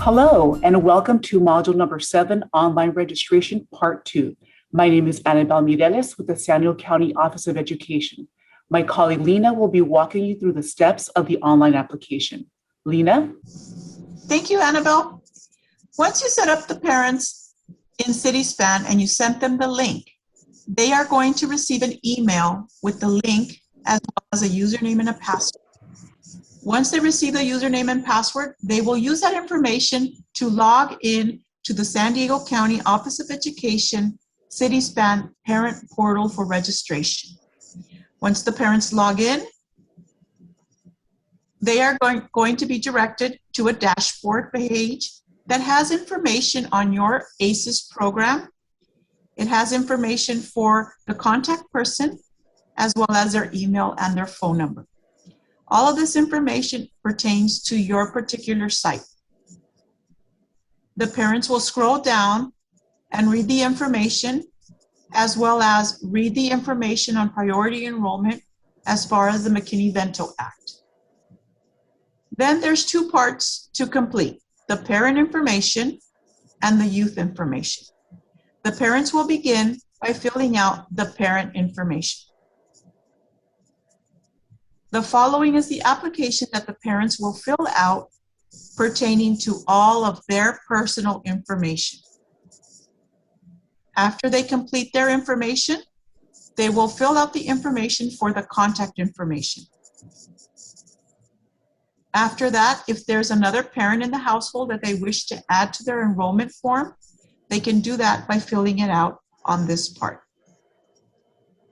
Hello, and welcome to module number 7, online registration, part 2. My name is Anabel Mireles with the San Diego County Office of Education. My colleague Lina will be walking you through the steps of the online application. Lina? Thank you, Anabel. Once you set up the parents in Cityspan and you sent them the link, they are going to receive an email with the link as well as a username and a password. Once they receive the username and password, they will use that information to log in to the San Diego County Office of Education Cityspan Parent Portal for registration. Once the parents log in, they are going to be directed to a dashboard page that has information on your ACES program. It has information for the contact person, as well as their email and their phone number. All of this information pertains to your particular site. The parents will scroll down and read the information, as well as read the information on priority enrollment as far as the McKinney-Vento Act. Then there's two parts to complete: the parent information and the youth information. The parents will begin by filling out the parent information. The following is the application that the parents will fill out pertaining to all of their personal information. After they complete their information, they will fill out the information for the contact information. After that, if there's another parent in the household that they wish to add to their enrollment form, they can do that by filling it out on this part.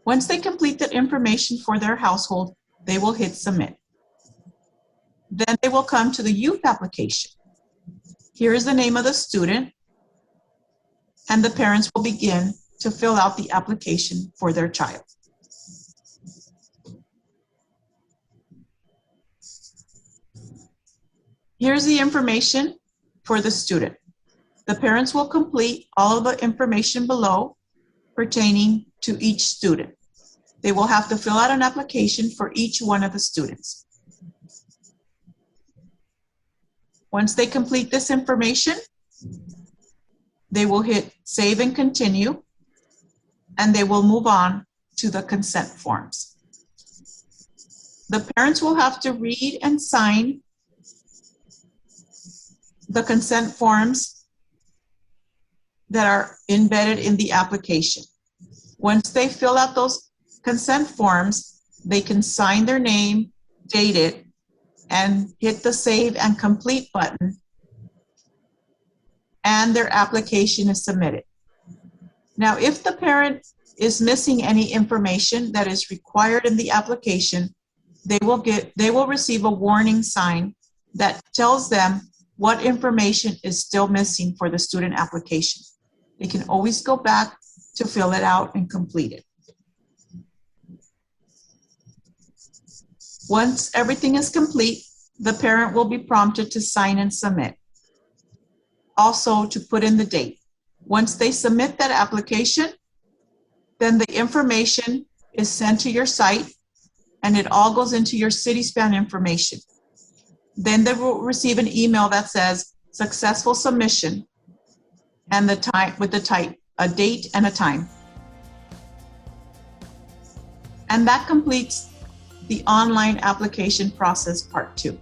Once they complete the information for their household, they will hit submit. Then they will come to the youth application. Here is the name of the student, and the parents will begin to fill out the application for their child. Here's the information for the student. The parents will complete all of the information below pertaining to each student. They will have to fill out an application for each one of the students. Once they complete this information, they will hit save and continue, and they will move on to the consent forms. The parents will have to read and sign the consent forms that are embedded in the application. Once they fill out those consent forms, they can sign their name, date it, and hit the save and complete button, and their application is submitted. Now, if the parent is missing any information that is required in the application, they will receive a warning sign that tells them what information is still missing for the student application. They can always go back to fill it out and complete it. Once everything is complete, the parent will be prompted to sign and submit. Also, to put in the date. Once they submit that application, then the information is sent to your site, and it all goes into your Cityspan information. Then they will receive an email that says successful submission, and the time with a date and a time. And that completes the online application process part 2.